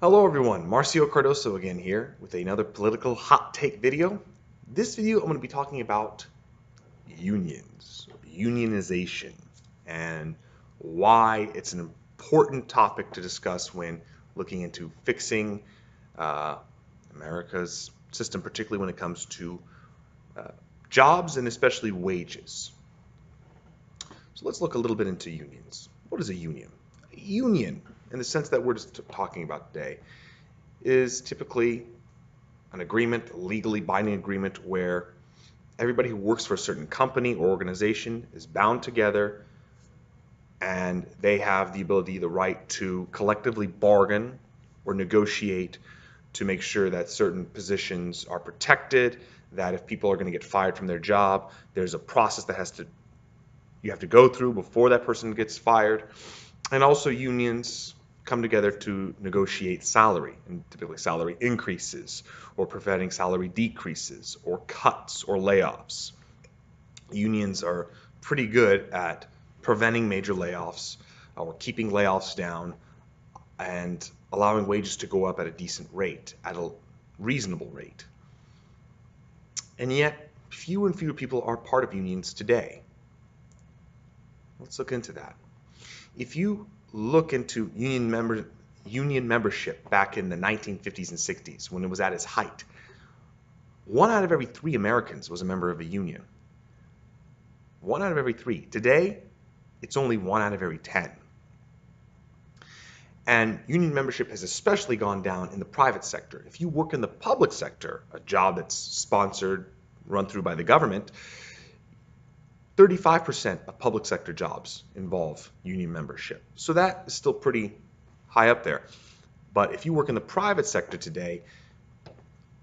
Hello everyone, Marcio Cardoso again here with another political hot take video. This video I'm going to be talking about unions, unionization, and why it's an important topic to discuss when looking into fixing uh, America's system, particularly when it comes to uh, jobs and especially wages. So let's look a little bit into unions. What is a union? A union, in the sense that we're just talking about today, is typically an agreement, a legally binding agreement where everybody who works for a certain company or organization is bound together and they have the ability, the right to collectively bargain or negotiate to make sure that certain positions are protected, that if people are going to get fired from their job, there's a process that you have to go through before that person gets fired. And also unions come together to negotiate salary, and typically salary increases or preventing salary decreases or cuts or layoffs. Unions are pretty good at preventing major layoffs or keeping layoffs down and allowing wages to go up at a decent rate, at a reasonable rate. And yet, fewer and fewer people are part of unions today. Let's look into that. If you look into union membership back in the 1950s and 60s, when it was at its height, 1 out of every 3 Americans was a member of a union. 1 out of every 3. Today, it's only 1 out of every 10. And union membership has especially gone down in the private sector. If you work in the public sector, a job that's sponsored, run through by the government, 35% of public sector jobs involve union membership. So that is still pretty high up there. But if you work in the private sector today,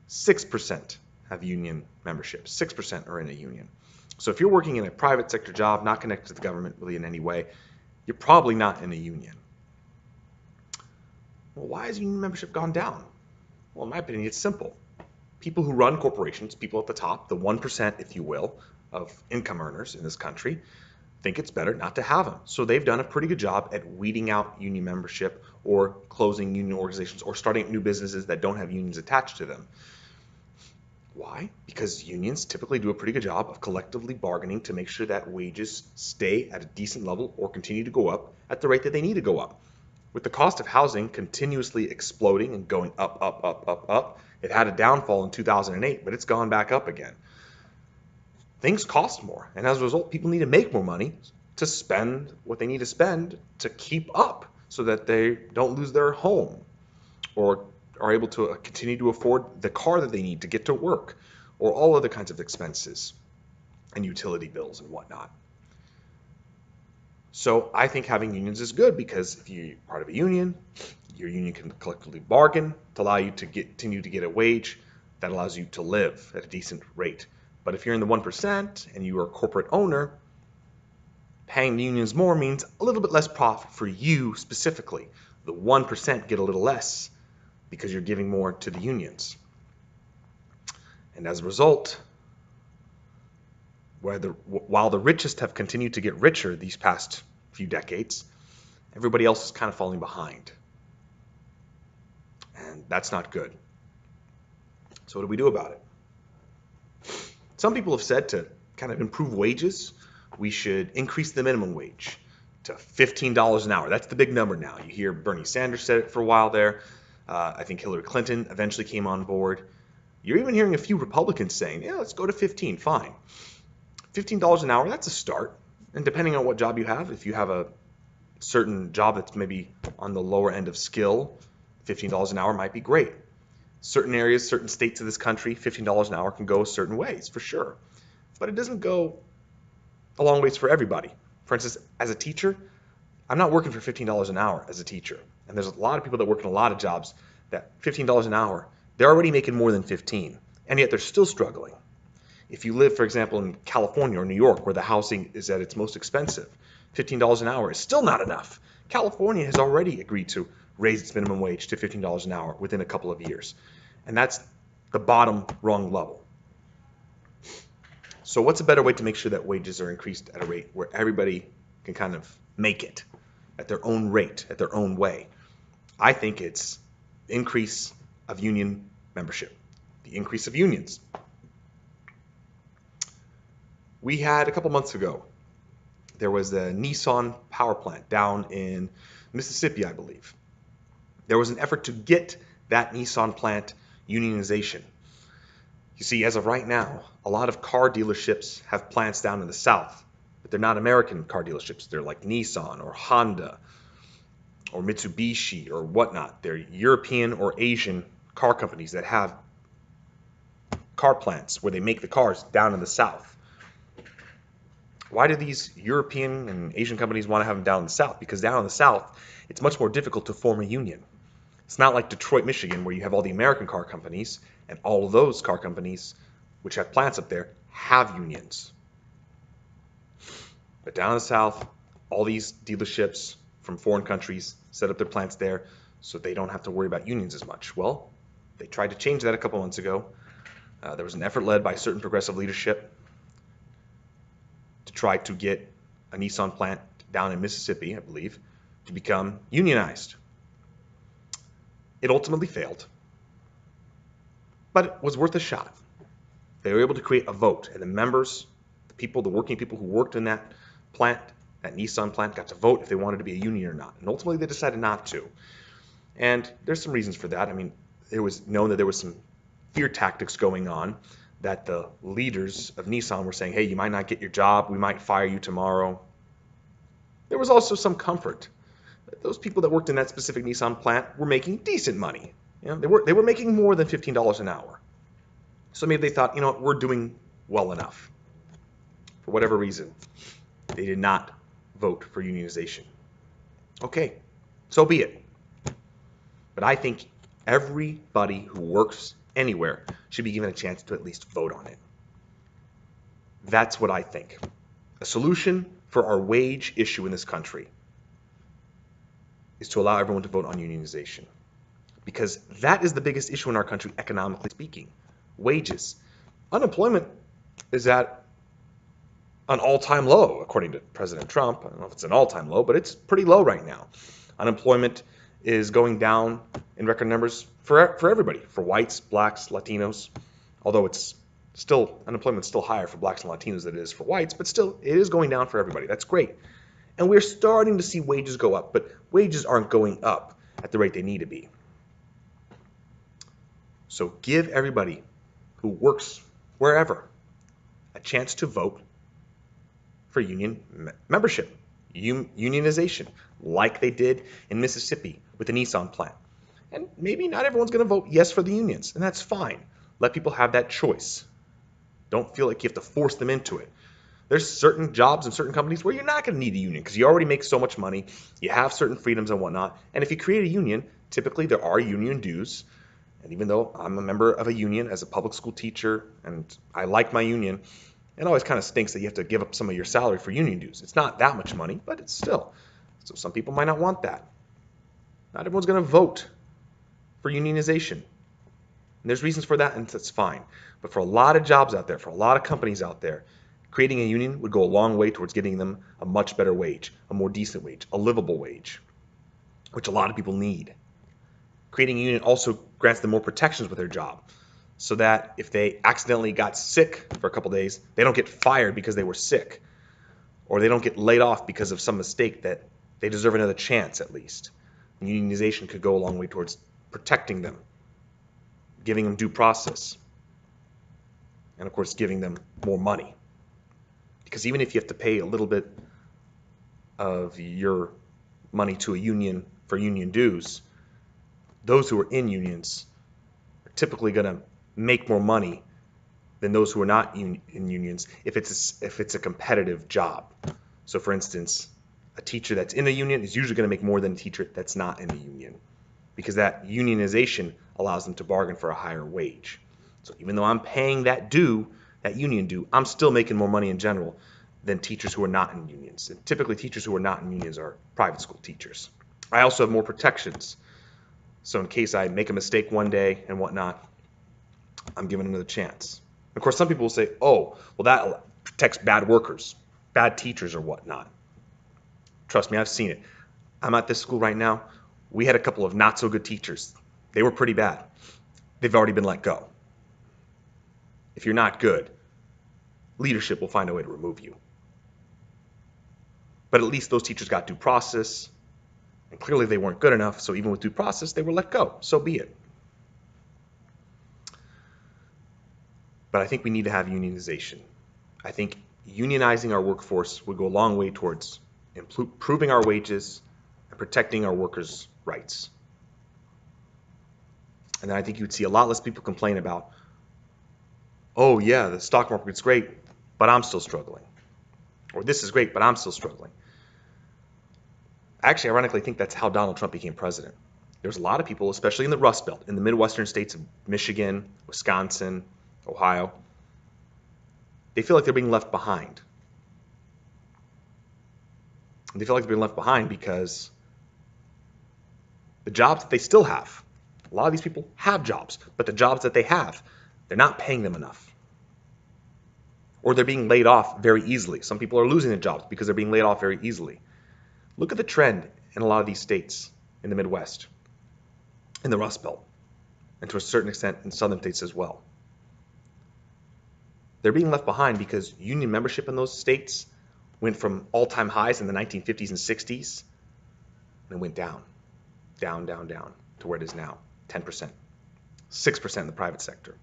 6% have union membership. 6% are in a union. So if you're working in a private sector job, not connected to the government really in any way, you're probably not in a union. Well, why has union membership gone down? Well, in my opinion, it's simple. People who run corporations, people at the top, the 1%, if you will, of income earners in this country, think it's better not to have them. So they've done a pretty good job at weeding out union membership or closing union organizations or starting new businesses that don't have unions attached to them. Why? Because unions typically do a pretty good job of collectively bargaining to make sure that wages stay at a decent level or continue to go up at the rate that they need to go up. With the cost of housing continuously exploding and going up, up, up, up, up, it had a downfall in 2008, but it's gone back up again. Things cost more, and as a result, people need to make more money to spend what they need to spend to keep up so that they don't lose their home or are able to continue to afford the car that they need to get to work or all other kinds of expenses and utility bills and whatnot. So I think having unions is good because if you're part of a union, your union can collectively bargain to allow you to continue to get a wage that allows you to live at a decent rate. But if you're in the 1% and you are a corporate owner, paying the unions more means a little bit less profit for you specifically. The 1% get a little less because you're giving more to the unions. And as a result, while the richest have continued to get richer these past few decades, everybody else is kind of falling behind. And that's not good. So what do we do about it? Some people have said to kind of improve wages, we should increase the minimum wage to $15 an hour. That's the big number now. You hear Bernie Sanders said it for a while there. I think Hillary Clinton eventually came on board. You're even hearing a few Republicans saying, yeah, let's go to 15, fine. $15 an hour, that's a start. And depending on what job you have, if you have a certain job that's maybe on the lower end of skill, $15 an hour might be great. Certain areas, certain states of this country, $15 an hour can go certain ways, for sure. But it doesn't go a long ways for everybody. For instance, as a teacher, I'm not working for $15 an hour as a teacher. And there's a lot of people that work in a lot of jobs that $15 an hour, they're already making more than 15, and yet they're still struggling. If you live, for example, in California or New York, where the housing is at its most expensive, $15 an hour is still not enough. California has already agreed to raise its minimum wage to $15 an hour within a couple of years. And that's the bottom rung level. So what's a better way to make sure that wages are increased at a rate where everybody can kind of make it at their own rate, at their own way? I think it's increase of union membership, the increase of unions. We had a couple months ago, there was a Nissan power plant down in Mississippi, I believe. There was an effort to get that Nissan plant unionization. You see, as of right now, a lot of car dealerships have plants down in the South, but they're not American car dealerships. They're like Nissan or Honda or Mitsubishi or whatnot. They're European or Asian car companies that have car plants where they make the cars down in the South. Why do these European and Asian companies want to have them down in the South? Because down in the South, it's much more difficult to form a union. It's not like Detroit, Michigan, where you have all the American car companies, and all of those car companies, which have plants up there, have unions. But down in the South, all these dealerships from foreign countries set up their plants there so they don't have to worry about unions as much. Well, they tried to change that a couple months ago. There was an effort led by certain progressive leadership to try to get a Nissan plant down in Mississippi, I believe, to become unionized. It ultimately failed, but it was worth a shot. They were able to create a vote, and the members, the people, the working people who worked in that plant, that Nissan plant, got to vote if they wanted to be a union or not. And ultimately, they decided not to. And there's some reasons for that. I mean, it was known that there was some fear tactics going on, that the leaders of Nissan were saying, hey, you might not get your job, we might fire you tomorrow. There was also some comfort. Those people that worked in that specific Nissan plant were making decent money. You know, they were making more than $15 an hour. So maybe they thought, you know what, we're doing well enough. For whatever reason, they did not vote for unionization. Okay, so be it. But I think everybody who works anywhere should be given a chance to at least vote on it. That's what I think. A solution for our wage issue in this country is to allow everyone to vote on unionization. Because that is the biggest issue in our country, economically speaking. Wages. Unemployment is at an all-time low, according to President Trump. I don't know if it's an all-time low, but it's pretty low right now. Unemployment is going down in record numbers for everybody, for whites, blacks, Latinos, although unemployment's still higher for blacks and Latinos than it is for whites, but still, it is going down for everybody. That's great. And we're starting to see wages go up, but wages aren't going up at the rate they need to be. So give everybody who works wherever a chance to vote for union membership, unionization, like they did in Mississippi with the Nissan plant. And maybe not everyone's going to vote yes for the unions, and that's fine. Let people have that choice. Don't feel like you have to force them into it. There's certain jobs and certain companies where you're not going to need a union because you already make so much money, you have certain freedoms and whatnot, and if you create a union, typically there are union dues. And even though I'm a member of a union as a public school teacher, and I like my union, it always kind of stinks that you have to give up some of your salary for union dues. It's not that much money, but it's still. So some people might not want that. Not everyone's going to vote for unionization. And there's reasons for that, and that's fine. But for a lot of jobs out there, for a lot of companies out there, creating a union would go a long way towards getting them a much better wage, a more decent wage, a livable wage, which a lot of people need. Creating a union also grants them more protections with their job, so that if they accidentally got sick for a couple days, they don't get fired because they were sick, or they don't get laid off because of some mistake, that they deserve another chance at least. Unionization could go a long way towards protecting them, giving them due process, and of course giving them more money. Because even if you have to pay a little bit of your money to a union for union dues, those who are in unions are typically going to make more money than those who are not in unions if it's a competitive job. So for instance, a teacher that's in a union is usually going to make more than a teacher that's not in a union, because that unionization allows them to bargain for a higher wage. So even though I'm paying that due, that union due, I'm still making more money in general than teachers who are not in unions. And typically teachers who are not in unions are private school teachers. I also have more protections. So in case I make a mistake one day and whatnot, I'm given another chance. Of course, some people will say, oh, well, that protects bad workers, bad teachers or whatnot. Trust me, I've seen it. I'm at this school right now. We had a couple of not so good teachers. They were pretty bad. They've already been let go. If you're not good, leadership will find a way to remove you. But at least those teachers got due process, and clearly they weren't good enough, so even with due process, they were let go. So be it. But I think we need to have unionization. I think unionizing our workforce would go a long way towards improving our wages and protecting our workers' rights. And then I think you'd see a lot less people complain about, oh yeah, the stock market's great, but I'm still struggling. Or this is great, but I'm still struggling. I actually ironically think that's how Donald Trump became president. There's a lot of people, especially in the Rust Belt, in the Midwestern states of Michigan, Wisconsin, Ohio, they feel like they're being left behind. And they feel like they're being left behind because the jobs that they still have, a lot of these people have jobs, but the jobs that they have, they're not paying them enough. Or they're being laid off very easily. Some people are losing their jobs because they're being laid off very easily. Look at the trend in a lot of these states in the Midwest, in the Rust Belt, and to a certain extent in southern states as well. They're being left behind because union membership in those states went from all-time highs in the 1950s and 60s, and it went down, down, down, down to where it is now, 10%, 6% in the private sector.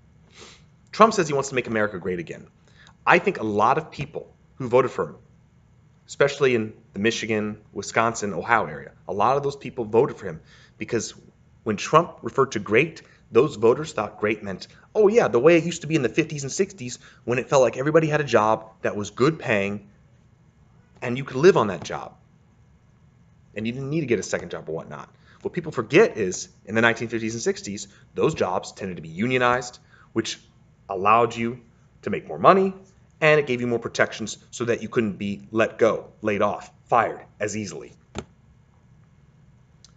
Trump says he wants to make America great again. I think a lot of people who voted for him, especially in the Michigan, Wisconsin, Ohio area, a lot of those people voted for him because when Trump referred to great, those voters thought great meant, oh yeah, the way it used to be in the 50s and 60s when it felt like everybody had a job that was good paying and you could live on that job. And you didn't need to get a second job or whatnot. What people forget is in the 1950s and 60s, those jobs tended to be unionized, which allowed you to make more money, and it gave you more protections so that you couldn't be let go, laid off, fired as easily.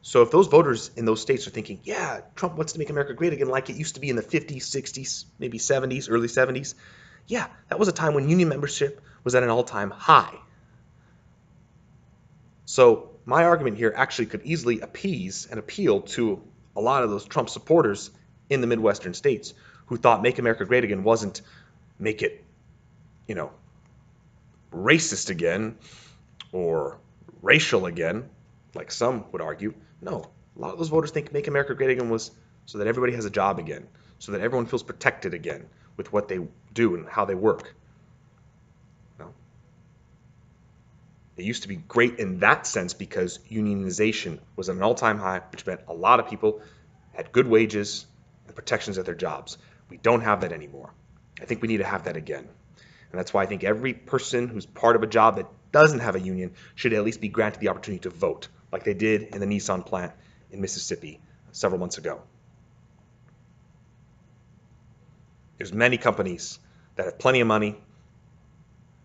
So if those voters in those states are thinking, yeah, Trump wants to make America great again like it used to be in the 50s, 60s, maybe 70s, early 70s, yeah, that was a time when union membership was at an all-time high. So my argument here actually could easily appease and appeal to a lot of those Trump supporters in the Midwestern states who thought make America great again wasn't make it, racist again or racial again, like some would argue. No, a lot of those voters think make America great again was so that everybody has a job again, so that everyone feels protected again with what they do and how they work. No. It used to be great in that sense because unionization was at an all-time high, which meant a lot of people had good wages and protections at their jobs. We don't have that anymore. I think we need to have that again. And that's why I think every person who's part of a job that doesn't have a union should at least be granted the opportunity to vote, like they did in the Nissan plant in Mississippi several months ago. There's many companies that have plenty of money,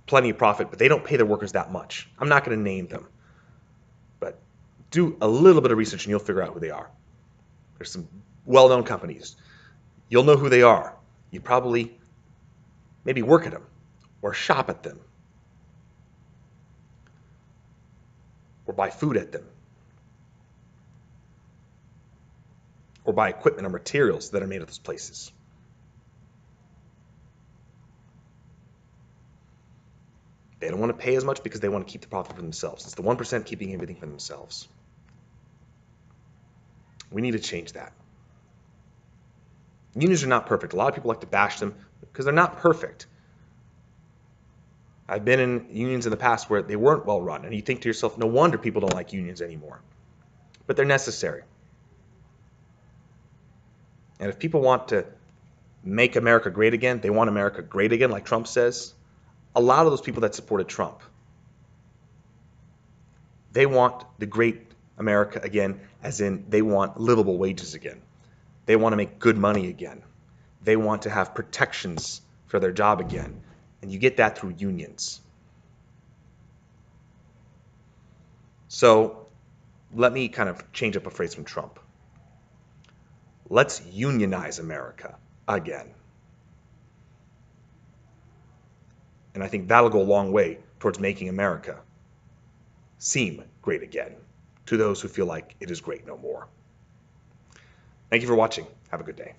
plenty of profit, but they don't pay their workers that much. I'm not going to name them, but do a little bit of research and you'll figure out who they are. There's some well-known companies. You'll know who they are. You probably maybe work at them or shop at them or buy food at them or buy equipment or materials that are made at those places. They don't want to pay as much because they want to keep the profit for themselves. It's the 1% keeping everything for themselves. We need to change that. Unions are not perfect. A lot of people like to bash them because they're not perfect. I've been in unions in the past where they weren't well run, and you think to yourself, no wonder people don't like unions anymore. But they're necessary. And if people want to make America great again, they want America great again, like Trump says, a lot of those people that supported Trump, they want the great America again, as in they want livable wages again. They want to make good money again. They want to have protections for their job again. And you get that through unions. So let me kind of change up a phrase from Trump. Let's unionize America again. And I think that'll go a long way towards making America seem great again to those who feel like it is great no more. Thank you for watching. Have a good day.